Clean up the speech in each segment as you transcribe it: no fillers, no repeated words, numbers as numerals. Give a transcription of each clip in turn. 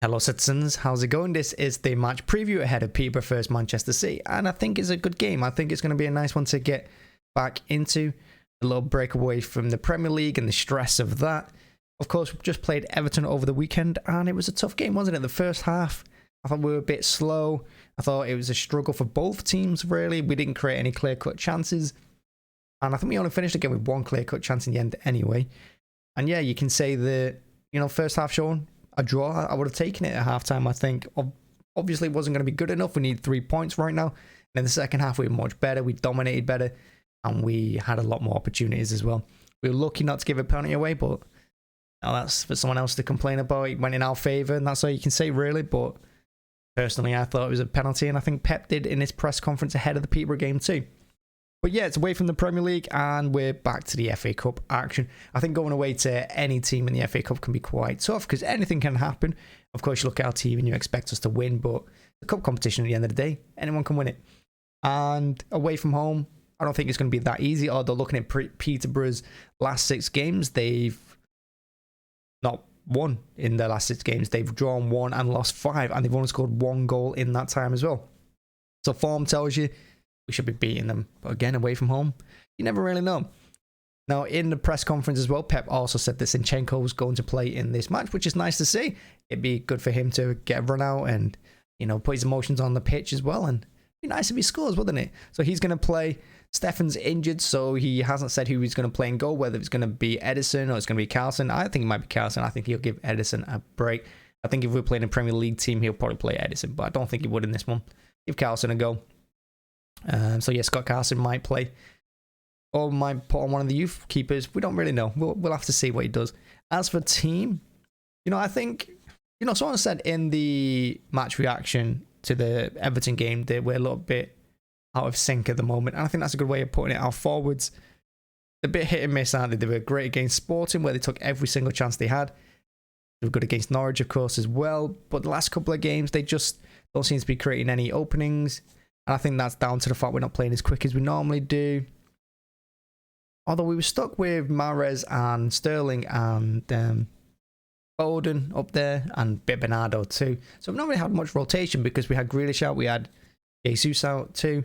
Hello citizens, how's it going? This is the match preview ahead of Peterborough vs Manchester City, and I think it's a good game. I think it's going to be a nice one to get back into, a little break away from the Premier League and the stress of that. Of course, we just played Everton over the weekend, and it was a tough game, wasn't it? The first half, I thought we were a bit slow. I thought it was a struggle for both teams, really. We didn't create any clear-cut chances, and I think we only finished the game with one clear-cut chance in the end anyway. And yeah, you can say that, first half shown a draw. I would have taken it at halftime, I think. Obviously, it wasn't going to be good enough. We need 3 points right now. And in the second half, we were much better. We dominated better. And we had a lot more opportunities as well. We were lucky not to give a penalty away, but that's for someone else to complain about. It went in our favour, and that's all you can say, really. But personally, I thought it was a penalty, and I think Pep did in his press conference ahead of the Peterborough game too. But yeah, it's away from the Premier League, and we're back to the FA Cup action. I think going away to any team in the FA Cup can be quite tough, because anything can happen. Of course, you look at our team and you expect us to win, but the cup competition at the end of the day, anyone can win it. And away from home, I don't think it's going to be that easy. Although looking at Peterborough's last 6 games, they've not won in their last 6 games. They've drawn 1 and lost 5, and they've only scored 1 goal in that time as well. So form tells you we should be beating them. But again, away from home, you never really know. Now, in the press conference as well, Pep also said that ZINCHENKO was going to play in this match, which is nice to see. It'd be good for him to get a run out and, put his emotions on the pitch as well. And it'd be nice if he scores, wouldn't it? So he's going to play. Stefan's injured, so he hasn't said who he's going to play in goal, whether it's going to be Edison or it's going to be Carlson. I think it might be Carlson. I think he'll give Edison a break. I think if we're playing a Premier League team, he'll probably play Edison, but I don't think he would in this one. Give Carlson a go. So yeah, Scott Carson might play, or might put on one of the youth keepers. We don't really know. We'll have to see what he does. As for team, I think, someone said in the match reaction to the Everton game that we're a little bit out of sync at the moment, and I think that's a good way of putting it. Our forwards, a bit hit and miss, aren't they? They were great against Sporting, where they took every single chance they had. They were good against Norwich, of course, as well. But the last couple of games, they just don't seem to be creating any openings. And I think that's down to the fact we're not playing as quick as we normally do. Although we were stuck with Mahrez and Sterling and Foden up there, and Bernardo too. So we've not really had much rotation because we had Grealish out, we had Jesus out too.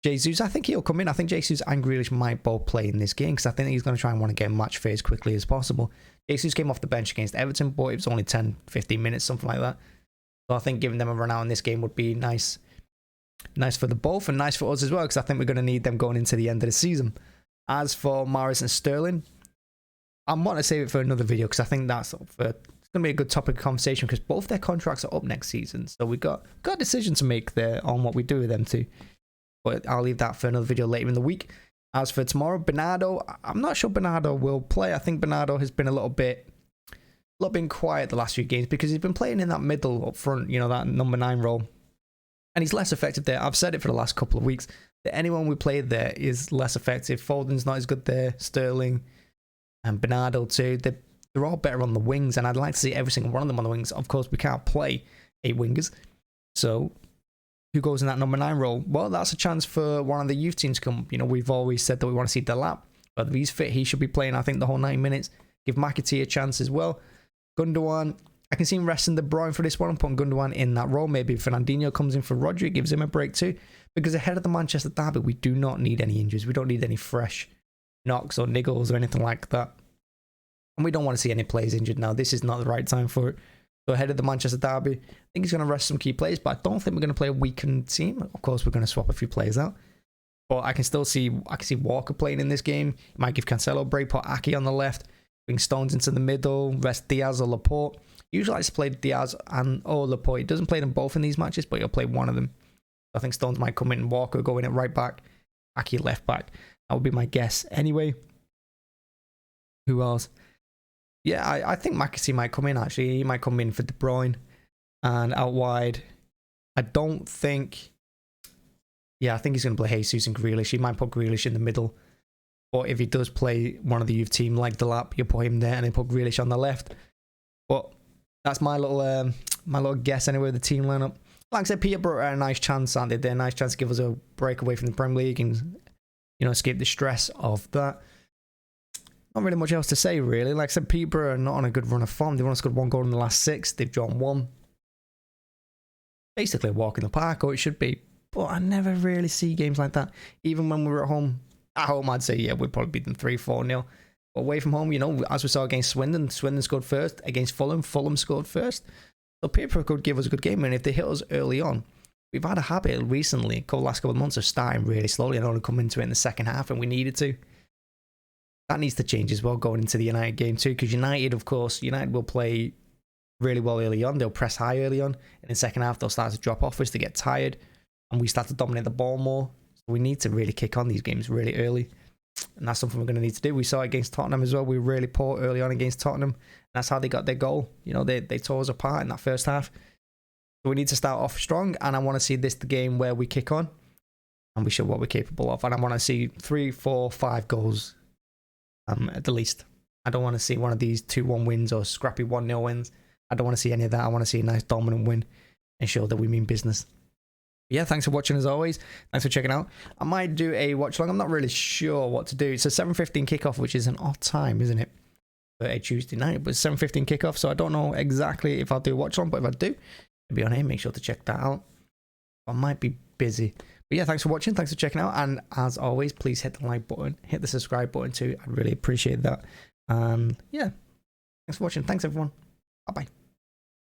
Jesus, I think he'll come in. I think Jesus and Grealish might both play in this game, because I think he's going to try and want to get a match fit as quickly as possible. Jesus came off the bench against Everton, but it was only 10-15 minutes, something like that. So I think giving them a run out in this game would be nice. Nice for the both, and nice for us as well, because I think we're going to need them going into the end of the season. As for Mahrez and Sterling, I want to save it for another video, because I think it's going to be a good topic of conversation, because both their contracts are up next season. So we've got a decision to make there on what we do with them too. But I'll leave that for another video later in the week. As for tomorrow, Bernardo, I'm not sure Bernardo will play. I think Bernardo has been a little bit quiet the last few games, because he's been playing in that middle up front, that number 9 role. And he's less effective there. I've said it for the last couple of weeks, that anyone we played there is less effective. Foden's not as good there. Sterling and Bernardo too. They're all better on the wings, and I'd like to see every single one of them on the wings. Of course, we can't play 8 wingers. So who goes in that number 9 role? Well, that's a chance for one of the youth teams to come. We've always said that we want to see Delap. But if he's fit, he should be playing, I think, the whole 90 minutes. Give mcfc a chance as well. Gundogan, I can see him resting De Bruyne for this one and putting Gundogan in that role. Maybe Fernandinho comes in for Rodri, gives him a break too. Because ahead of the Manchester derby, we do not need any injuries. We don't need any fresh knocks or niggles or anything like that. And we don't want to see any players injured now. This is not the right time for it. So ahead of the Manchester derby, I think he's going to rest some key players, but I don't think we're going to play a weakened team. Of course, we're going to swap a few players out. But I can see Walker playing in this game. He might give Cancelo a break, put Ake on the left, bring Stones into the middle, rest Diaz or Laporte. Usually likes to play Diaz or Laporte. He doesn't play them both in these matches, but he'll play one of them. I think Stones might come in and Walker go in at right back, Ake left back. That would be my guess anyway. Who else? Yeah, I think mcfc might come in, actually. He might come in for De Bruyne. And out wide, I don't think... Yeah, I think he's going to play Jesus and Grealish. He might put Grealish in the middle. But if he does play one of the youth team like Delap, you'll put him there and then put Grealish on the left. But that's my little guess anyway, the team lineup. Like I said, Peterborough are a nice chance, aren't they? They're a nice chance to give us a break away from the Premier League and, escape the stress of that. Not really much else to say, really. Like I said, Peterborough are not on a good run of form. They've only scored 1 goal in the last 6. They've drawn 1. basically a walk in the park, or it should be. But I never really see games like that. Even when we were at home, I'd say, yeah, we'd probably beat them 3-4-0. But away from home, you know, as we saw against Swindon, Swindon scored first. Against Fulham, Fulham scored first. So Peterborough could give us a good game, and if they hit us early on, we've had a habit recently, the last couple of months, of starting really slowly and only coming into it in the second half, and we needed to. That needs to change as well going into the United game too, because United, of course, United will play really well early on. They'll press high early on. In the second half, they'll start to drop off as they get tired, and we start to dominate the ball more. So we need to really kick on these games really early, and that's something we're going to need to do. We saw it against Tottenham as well. We were really poor early on against Tottenham. That's how they got their goal. You know, they tore us apart in that first half. So we need to start off strong, and I want to see this the game where we kick on, and we show what we're capable of. And I want to see 3, 4, 5 goals at the least. I don't want to see one of these 2-1 wins or scrappy 1-0 wins. I don't want to see any of that. I want to see a nice dominant win and show that we mean business. Yeah, thanks for watching as always. Thanks for checking out. I might do a watch along. I'm not really sure what to do. It's a 7:15 kickoff, which is an odd time, isn't it? For a Tuesday night, but it's 7:15 kickoff, so I don't know exactly if I'll do a watch along, but if I do, it'll be on here. Make sure to check that out. I might be busy. But yeah, thanks for watching. Thanks for checking out. And as always, please hit the like button, hit the subscribe button too. I'd really appreciate that. Yeah, thanks for watching. Thanks, everyone. Bye-bye.